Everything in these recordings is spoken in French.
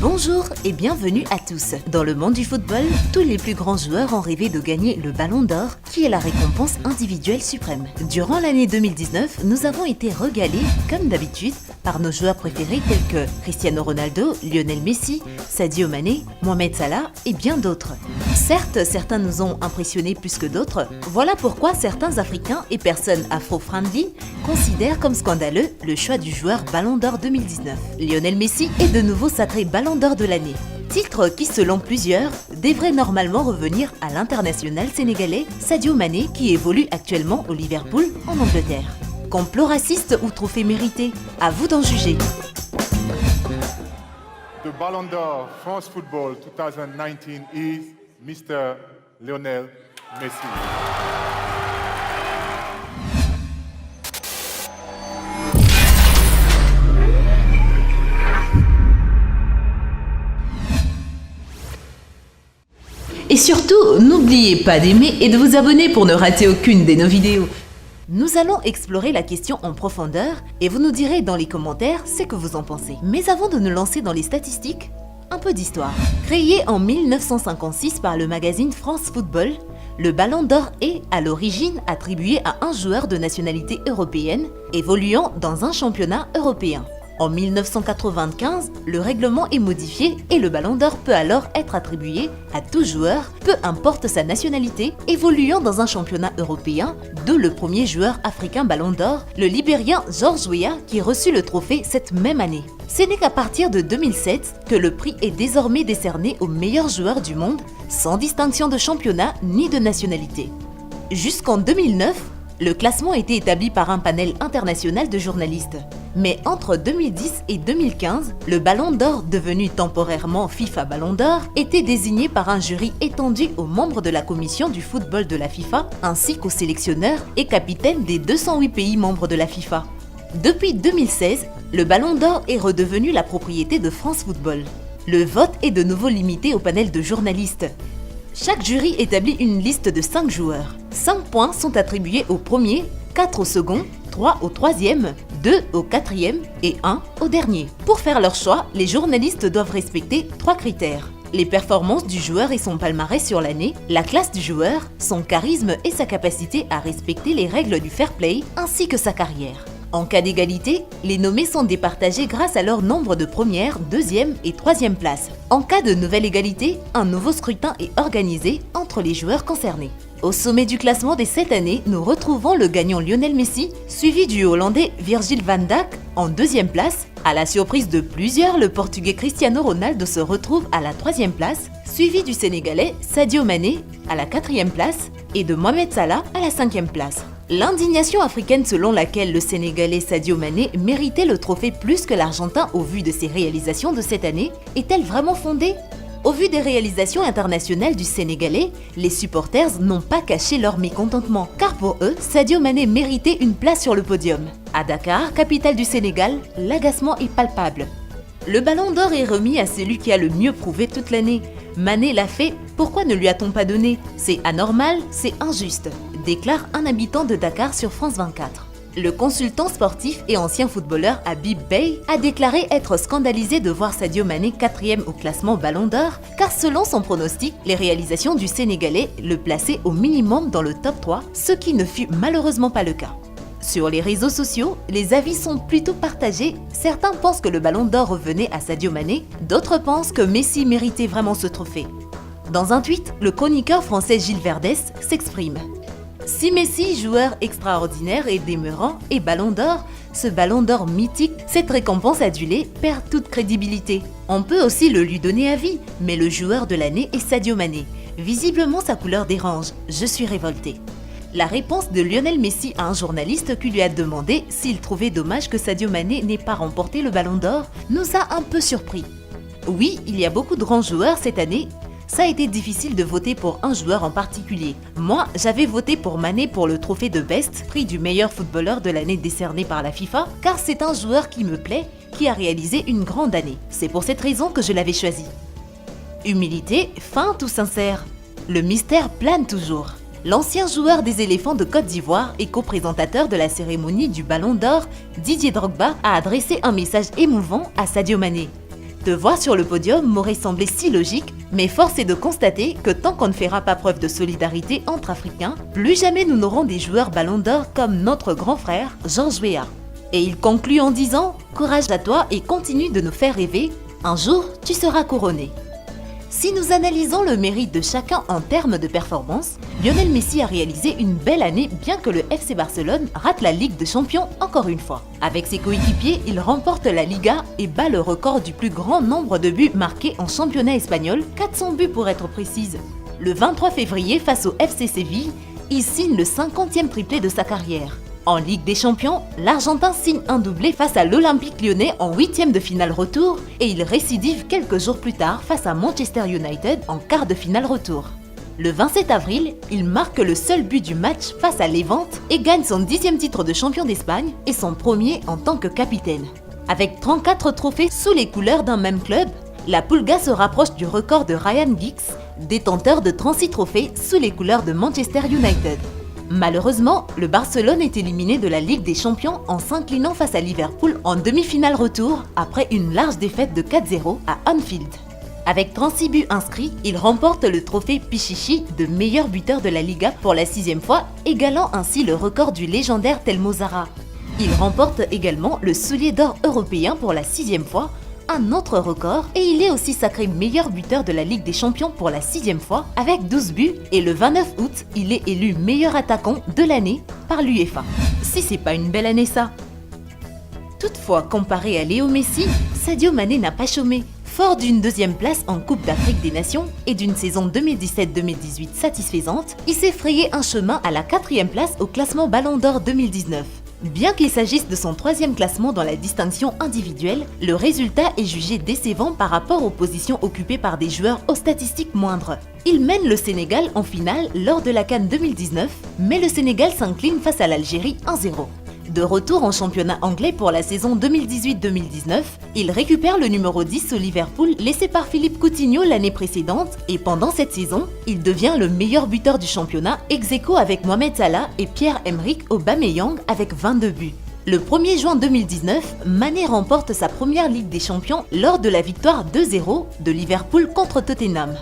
Bonjour et bienvenue à tous. Dans le monde du football, tous les plus grands joueurs ont rêvé de gagner le Ballon d'Or, qui est la récompense individuelle suprême. Durant l'année 2019, nous avons été régalés, comme d'habitude, par nos joueurs préférés tels que Cristiano Ronaldo, Lionel Messi, Sadio Mané, Mohamed Salah et bien d'autres. Certes, certains nous ont impressionnés plus que d'autres. Voilà pourquoi certains Africains et personnes afro-friendly considèrent comme scandaleux le choix du joueur Ballon d'Or 2019. Lionel Messi est de nouveau sacré Ballon d'Or de l'année. Titre qui, selon plusieurs, devrait normalement revenir à l'international sénégalais Sadio Mané qui évolue actuellement au Liverpool en Angleterre. Complot raciste ou trophée mérité? À vous d'en juger. The Ballon d'Or France Football 2019 is Mr. Lionel Messi. Et surtout, n'oubliez pas d'aimer et de vous abonner pour ne rater aucune de nos vidéos. Nous allons explorer la question en profondeur et vous nous direz dans les commentaires ce que vous en pensez. Mais avant de nous lancer dans les statistiques, un peu d'histoire. Créé en 1956 par le magazine France Football, le Ballon d'Or est, à l'origine, attribué à un joueur de nationalité européenne évoluant dans un championnat européen. En 1995, le règlement est modifié et le Ballon d'Or peut alors être attribué à tout joueur, peu importe sa nationalité, évoluant dans un championnat européen, d'où le premier joueur africain Ballon d'Or, le Libérien George Weah, qui reçut le trophée cette même année. Ce n'est qu'à partir de 2007 que le prix est désormais décerné aux meilleurs joueurs du monde, sans distinction de championnat ni de nationalité. Jusqu'en 2009, le classement était établi par un panel international de journalistes. Mais entre 2010 et 2015, le Ballon d'Or, devenu temporairement FIFA Ballon d'Or, était désigné par un jury étendu aux membres de la commission du football de la FIFA, ainsi qu'aux sélectionneurs et capitaines des 208 pays membres de la FIFA. Depuis 2016, le Ballon d'Or est redevenu la propriété de France Football. Le vote est de nouveau limité au panel de journalistes. Chaque jury établit une liste de 5 joueurs. 5 points sont attribués au premier, 4 au second, 3 au troisième, 2 au quatrième et 1 au dernier. Pour faire leur choix, les journalistes doivent respecter 3 critères. Les performances du joueur et son palmarès sur l'année, la classe du joueur, son charisme et sa capacité à respecter les règles du fair play, ainsi que sa carrière. En cas d'égalité, les nommés sont départagés grâce à leur nombre de première, deuxième et troisième places. En cas de nouvelle égalité, un nouveau scrutin est organisé entre les joueurs concernés. Au sommet du classement de cette année, nous retrouvons le gagnant Lionel Messi, suivi du Hollandais Virgil van Dijk en deuxième place. À la surprise de plusieurs, le Portugais Cristiano Ronaldo se retrouve à la troisième place, suivi du Sénégalais Sadio Mané à la quatrième place et de Mohamed Salah à la cinquième place. L'indignation africaine selon laquelle le Sénégalais Sadio Mané méritait le trophée plus que l'Argentin au vu de ses réalisations de cette année est-elle vraiment fondée? Au vu des réalisations internationales du Sénégalais, les supporters n'ont pas caché leur mécontentement, car pour eux, Sadio Mané méritait une place sur le podium. À Dakar, capitale du Sénégal, l'agacement est palpable. Le Ballon d'Or est remis à celui qui a le mieux prouvé toute l'année. Mané l'a fait, pourquoi ne lui a-t-on pas donné? C'est anormal, c'est injuste, déclare un habitant de Dakar sur France 24. Le consultant sportif et ancien footballeur Habib Beye a déclaré être scandalisé de voir Sadio Mané 4e au classement Ballon d'Or, car selon son pronostic, les réalisations du Sénégalais le plaçaient au minimum dans le top 3, ce qui ne fut malheureusement pas le cas. Sur les réseaux sociaux, les avis sont plutôt partagés. Certains pensent que le Ballon d'Or revenait à Sadio Mané, d'autres pensent que Messi méritait vraiment ce trophée. Dans un tweet, le chroniqueur français Gilles Verdès s'exprime. Si Messi, joueur extraordinaire et demeurant, est Ballon d'Or, ce Ballon d'Or mythique, cette récompense adulée, perd toute crédibilité. On peut aussi le lui donner à vie, mais le joueur de l'année est Sadio Mané. Visiblement, sa couleur dérange. Je suis révolté. La réponse de Lionel Messi à un journaliste qui lui a demandé s'il trouvait dommage que Sadio Mané n'ait pas remporté le Ballon d'Or nous a un peu surpris. Oui, il y a beaucoup de grands joueurs cette année. Ça a été difficile de voter pour un joueur en particulier. Moi, j'avais voté pour Mané pour le trophée de Best, prix du meilleur footballeur de l'année décerné par la FIFA, car c'est un joueur qui me plaît, qui a réalisé une grande année. C'est pour cette raison que je l'avais choisi. Humilité, feinte ou sincère? Le mystère plane toujours. L'ancien joueur des éléphants de Côte d'Ivoire et co-présentateur de la cérémonie du Ballon d'Or, Didier Drogba, a adressé un message émouvant à Sadio Mané. Te voir sur le podium m'aurait semblé si logique, mais force est de constater que tant qu'on ne fera pas preuve de solidarité entre Africains, plus jamais nous n'aurons des joueurs ballon d'or comme notre grand frère Georges Weah. Et il conclut en disant « Courage à toi et continue de nous faire rêver, un jour tu seras couronné ». Si nous analysons le mérite de chacun en termes de performance, Lionel Messi a réalisé une belle année bien que le FC Barcelone rate la Ligue des Champions encore une fois. Avec ses coéquipiers, il remporte la Liga et bat le record du plus grand nombre de buts marqués en championnat espagnol, 400 buts pour être précise. Le 23 février, face au FC Séville, il signe le 50e triplé de sa carrière. En Ligue des Champions, l'Argentin signe un doublé face à l'Olympique Lyonnais en 8e de finale retour et il récidive quelques jours plus tard face à Manchester United en quart de finale retour. Le 27 avril, il marque le seul but du match face à Levante et gagne son 10e titre de champion d'Espagne et son premier en tant que capitaine. Avec 34 trophées sous les couleurs d'un même club, la Pulga se rapproche du record de Ryan Giggs, détenteur de 36 trophées sous les couleurs de Manchester United. Malheureusement, le Barcelone est éliminé de la Ligue des Champions en s'inclinant face à Liverpool en demi-finale retour après une large défaite de 4-0 à Anfield. Avec 36 buts inscrits, il remporte le trophée Pichichi de meilleur buteur de la Liga pour la 6e fois, égalant ainsi le record du légendaire Telmo Zarra. Il remporte également le soulier d'or européen pour la 6e fois, un autre record, et il est aussi sacré meilleur buteur de la Ligue des Champions pour la 6e fois avec 12 buts et le 29 août, il est élu meilleur attaquant de l'année par l'UEFA. Si c'est pas une belle année ça. Toutefois, comparé à Léo Messi, Sadio Mané n'a pas chômé. Fort d'une 2e place en Coupe d'Afrique des Nations et d'une saison 2017-2018 satisfaisante, il s'est frayé un chemin à la 4e place au classement Ballon d'Or 2019. Bien qu'il s'agisse de son 3e classement dans la distinction individuelle, le résultat est jugé décevant par rapport aux positions occupées par des joueurs aux statistiques moindres. Il mène le Sénégal en finale lors de la CAN 2019, mais le Sénégal s'incline face à l'Algérie 1-0. De retour en championnat anglais pour la saison 2018-2019, il récupère le numéro 10 au Liverpool laissé par Philippe Coutinho l'année précédente et pendant cette saison, il devient le meilleur buteur du championnat ex-aequo avec Mohamed Salah et Pierre-Emerick Aubameyang avec 22 buts. Le 1er juin 2019, Mané remporte sa première Ligue des Champions lors de la victoire 2-0 de Liverpool contre Tottenham.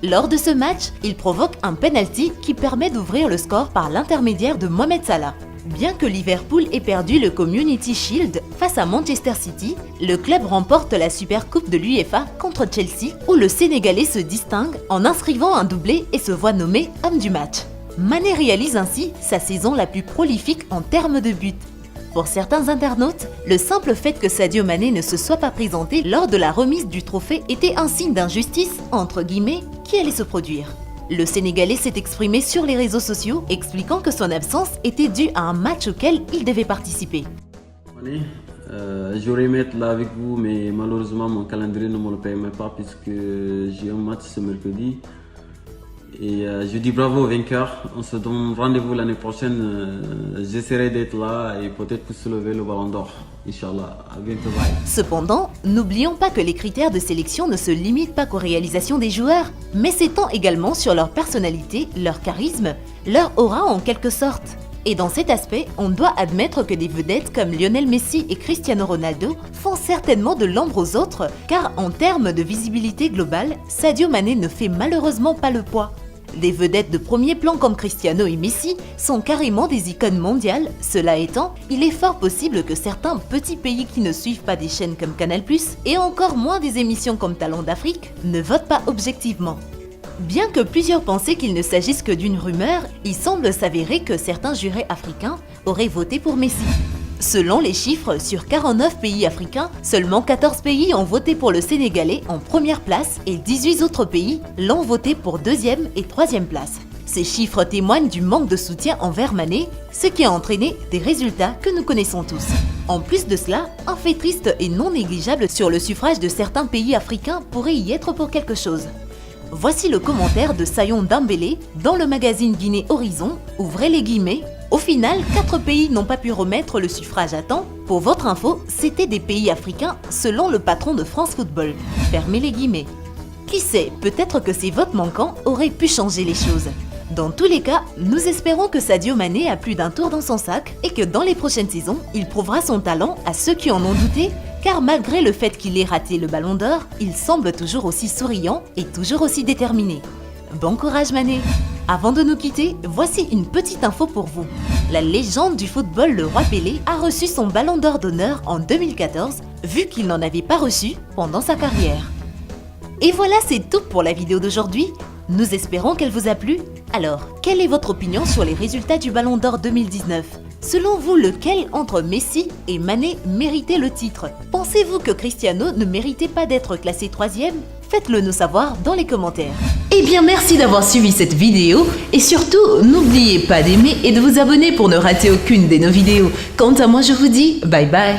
Lors de ce match, il provoque un penalty qui permet d'ouvrir le score par l'intermédiaire de Mohamed Salah. Bien que Liverpool ait perdu le Community Shield face à Manchester City, le club remporte la Super Coupe de l'UEFA contre Chelsea où le Sénégalais se distingue en inscrivant un doublé et se voit nommé homme du match. Mané réalise ainsi sa saison la plus prolifique en termes de buts. Pour certains internautes, le simple fait que Sadio Mané ne se soit pas présenté lors de la remise du trophée était un signe d'injustice, entre guillemets, qui allait se produire. Le Sénégalais s'est exprimé sur les réseaux sociaux, expliquant que son absence était due à un match auquel il devait participer. J'aurais aimé être là avec vous, mais malheureusement mon calendrier ne me le permet pas puisque j'ai un match ce mercredi. Et je dis bravo aux vainqueurs, on se donne rendez-vous l'année prochaine, j'essaierai d'être là et peut-être pour soulever le ballon d'or. Inch'Allah, à bientôt, bye. Cependant, n'oublions pas que les critères de sélection ne se limitent pas qu'aux réalisations des joueurs, mais s'étendent également sur leur personnalité, leur charisme, leur aura en quelque sorte. Et dans cet aspect, on doit admettre que des vedettes comme Lionel Messi et Cristiano Ronaldo font certainement de l'ombre aux autres, car en termes de visibilité globale, Sadio Mané ne fait malheureusement pas le poids. Des vedettes de premier plan comme Cristiano et Messi sont carrément des icônes mondiales, cela étant, il est fort possible que certains petits pays qui ne suivent pas des chaînes comme Canal+, et encore moins des émissions comme Talents d'Afrique, ne votent pas objectivement. Bien que plusieurs pensaient qu'il ne s'agisse que d'une rumeur, il semble s'avérer que certains jurés africains auraient voté pour Messi. Selon les chiffres, sur 49 pays africains, seulement 14 pays ont voté pour le Sénégalais en première place et 18 autres pays l'ont voté pour deuxième et troisième place. Ces chiffres témoignent du manque de soutien envers Mané, ce qui a entraîné des résultats que nous connaissons tous. En plus de cela, un fait triste et non négligeable sur le suffrage de certains pays africains pourrait y être pour quelque chose. Voici le commentaire de Sayon Dembélé dans le magazine Guinée Horizon, ouvrez les guillemets. Au final, 4 pays n'ont pas pu remettre le suffrage à temps. Pour votre info, c'était des pays africains selon le patron de France Football. Fermez les guillemets. Qui sait, peut-être que ces votes manquants auraient pu changer les choses. Dans tous les cas, nous espérons que Sadio Mané a plus d'un tour dans son sac et que dans les prochaines saisons, il prouvera son talent à ceux qui en ont douté car malgré le fait qu'il ait raté le Ballon d'Or, il semble toujours aussi souriant et toujours aussi déterminé. Bon courage Mané! Avant de nous quitter, voici une petite info pour vous. La légende du football, le roi Pelé, a reçu son Ballon d'Or d'honneur en 2014, vu qu'il n'en avait pas reçu pendant sa carrière. Et voilà, c'est tout pour la vidéo d'aujourd'hui. Nous espérons qu'elle vous a plu. Alors, quelle est votre opinion sur les résultats du Ballon d'Or 2019? Selon vous, lequel entre Messi et Mané méritait le titre? Pensez-vous que Cristiano ne méritait pas d'être classé 3e? Faites-le nous savoir dans les commentaires. Eh bien, merci d'avoir suivi cette vidéo et surtout, n'oubliez pas d'aimer et de vous abonner pour ne rater aucune de nos vidéos. Quant à moi, je vous dis bye bye.